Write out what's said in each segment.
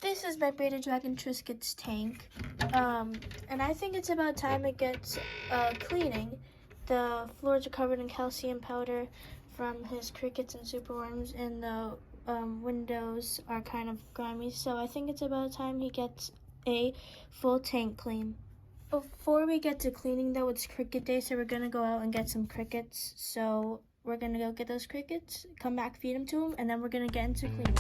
This is my beta dragon Trisket's tank, and I think it's about time it gets cleaning. The floors are covered in calcium powder from his crickets and superworms, and the windows are kind of grimy, so I think it's about time he gets a full tank clean. Before we get to cleaning though, it's cricket day, so we're gonna go out and get some crickets. So we're gonna go get those crickets, come back, feed them to him, and then we're gonna get into cleaning.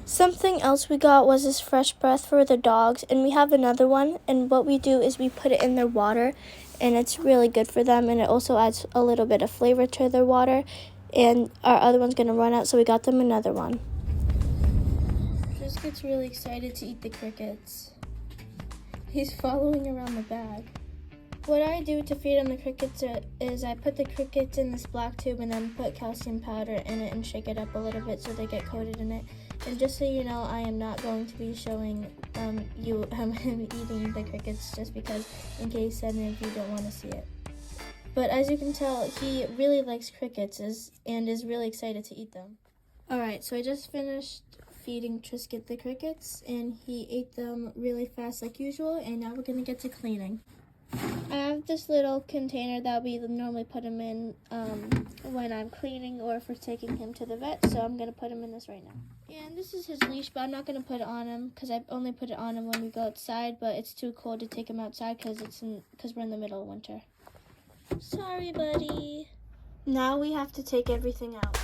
Something else we got was this fresh breath for the dogs, and we have another one, and what we do is we put it in their water, and it's really good for them, and it also adds a little bit of flavor to their water, and our other one's going to run out, so we got them another one. Trisket's really excited to eat the crickets. He's following around the bag. What I do to feed him the crickets is I put the crickets in this black tube and then put calcium powder in it and shake it up a little bit so they get coated in it. And just so you know, I am not going to be showing him eating the crickets just because in case any of you don't want to see it. But as you can tell, he really likes crickets and is really excited to eat them. Alright, so I just finished feeding Trisket the crickets and he ate them really fast like usual, and now we're going to get to cleaning. I have this little container that we normally put him in when I'm cleaning or if we're taking him to the vet, so I'm going to put him in this right now. And this is his leash, but I'm not going to put it on him because I only put it on him when we go outside, but it's too cold to take him outside because we're in the middle of winter. Sorry, buddy. Now we have to take everything out.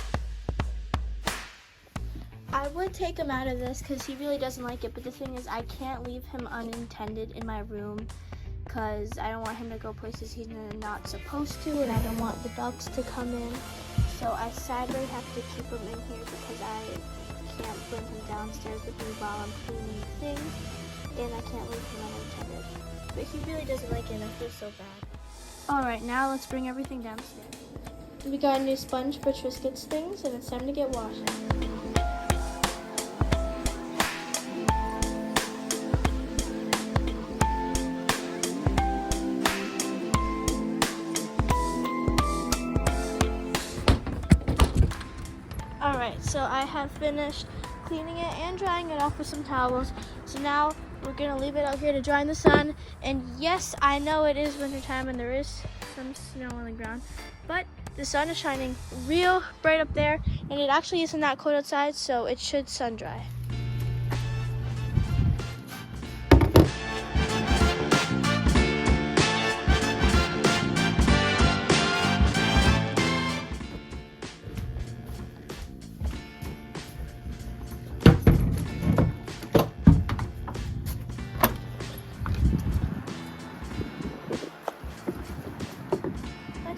I would take him out of this because he really doesn't like it, but the thing is I can't leave him unattended in my room because I don't want him to go places he's not supposed to, and I don't want the dogs to come in. So I sadly have to keep him in here because I can't bring him downstairs with me while I'm cleaning things, and I can't leave him unattended. But he really doesn't like it, and I feel so bad. Alright, now let's bring everything downstairs. We got a new sponge for Trisket's things, and it's time to get washing. Alright, so I have finished cleaning it and drying it off with some towels. So now we're going to leave it out here to dry in the sun. And yes, I know it is wintertime and there is some snow on the ground. But the sun is shining real bright up there. And it actually isn't that cold outside, so it should sun dry.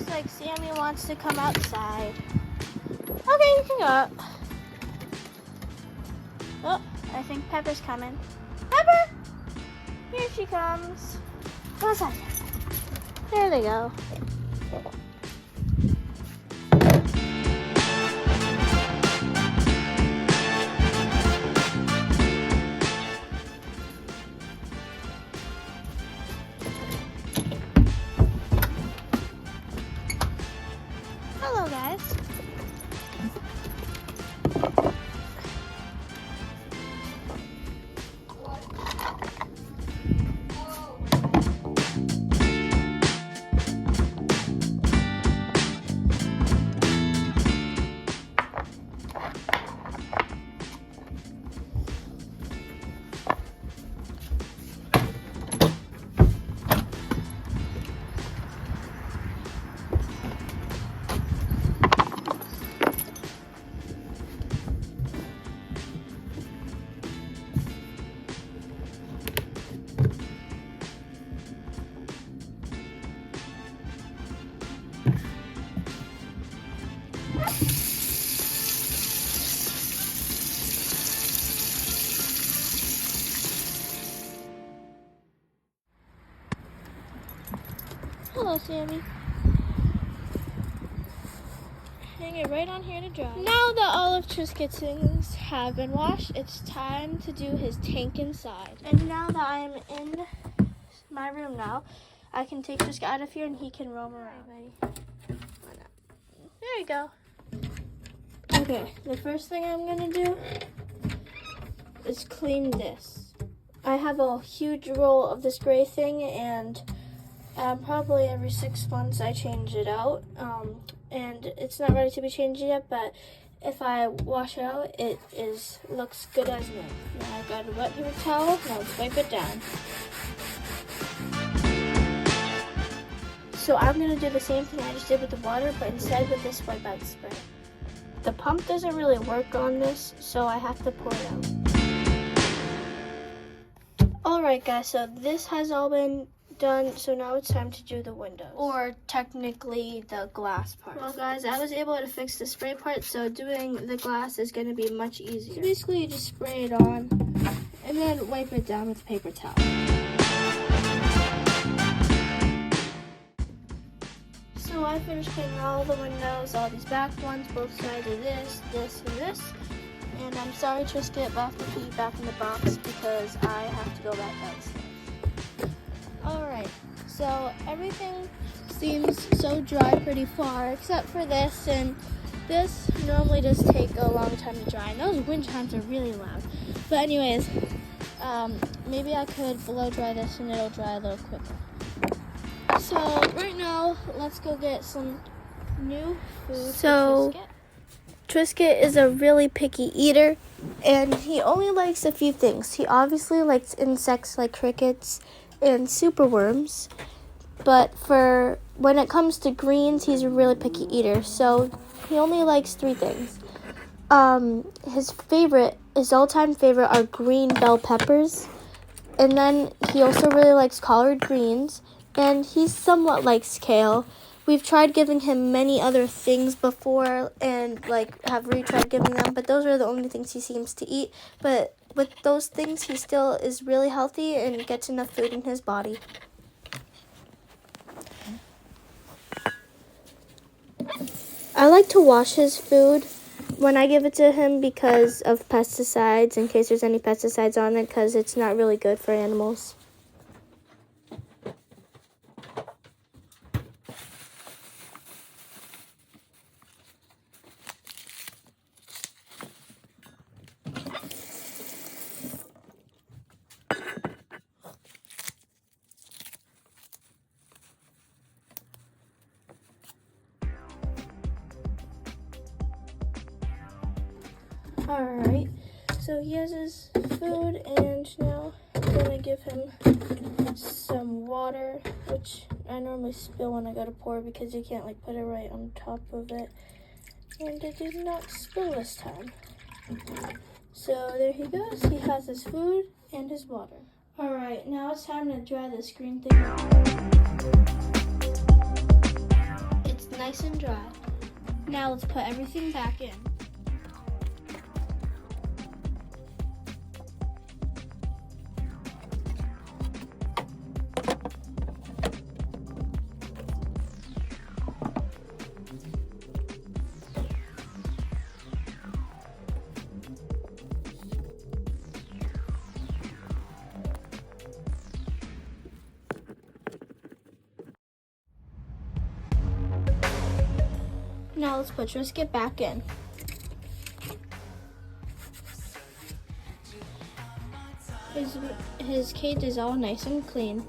Like Sammy wants to come outside. Okay, you can go up. Oh, I think Pepper's coming. Pepper! Here she comes. Go outside. There they go. Hello, guys. Hello, Sammy. Hang it right on here to dry. Now that all of Trisket's things have been washed, it's time to do his tank inside. And now that I'm in my room now, I can take Trisket out of here and he can roam around. There you go. Okay, the first thing I'm gonna do is clean this. I have a huge roll of this gray thing, and probably every 6 months I change it out. And it's not ready to be changed yet, but if I wash it out, it looks good as new. Now I've got a wet paper towel. Now let's wipe it down. So I'm gonna do the same thing I just did with the water, but instead with this wipe out spray. The pump doesn't really work on this, so I have to pour it out. Alright guys, so this has all been done, so now it's time to do the windows. Or technically the glass part. Well guys, I was able to fix the spray part, so doing the glass is going to be much easier. So basically you just spray it on and then wipe it down with a paper towel. So I finished cleaning all the windows, all these back ones, both sides of this, and this. And I'm sorry, Trisket, but I have to put you back in the box because I have to go back downstairs. Alright, so everything seems so dry pretty far, except for this, and this normally does take a long time to dry, and those wind chimes are really loud. But anyways, maybe I could blow dry this and it'll dry a little quicker. So right now, let's go get some new food for Trisket. Trisket is a really picky eater, and he only likes a few things. He obviously likes insects like crickets and superworms, but for when it comes to greens, he's a really picky eater, so he only likes 3 things. His all-time favorite are green bell peppers, and then he also really likes collard greens, and he somewhat likes kale. We've tried giving him many other things before and have retried giving them, but those are the only things he seems to eat. But with those things, he still is really healthy and gets enough food in his body. I like to wash his food when I give it to him because of pesticides, in case there's any pesticides on it, because it's not really good for animals. Alright, so he has his food, and now I'm going to give him some water, which I normally spill when I go to pour because you can't put it right on top of it. And it did not spill this time. So there he goes. He has his food and his water. Alright, now it's time to dry this green thing out. It's nice and dry. Now let's put everything back in. Now let's put Trisket back in. His cage is all nice and clean.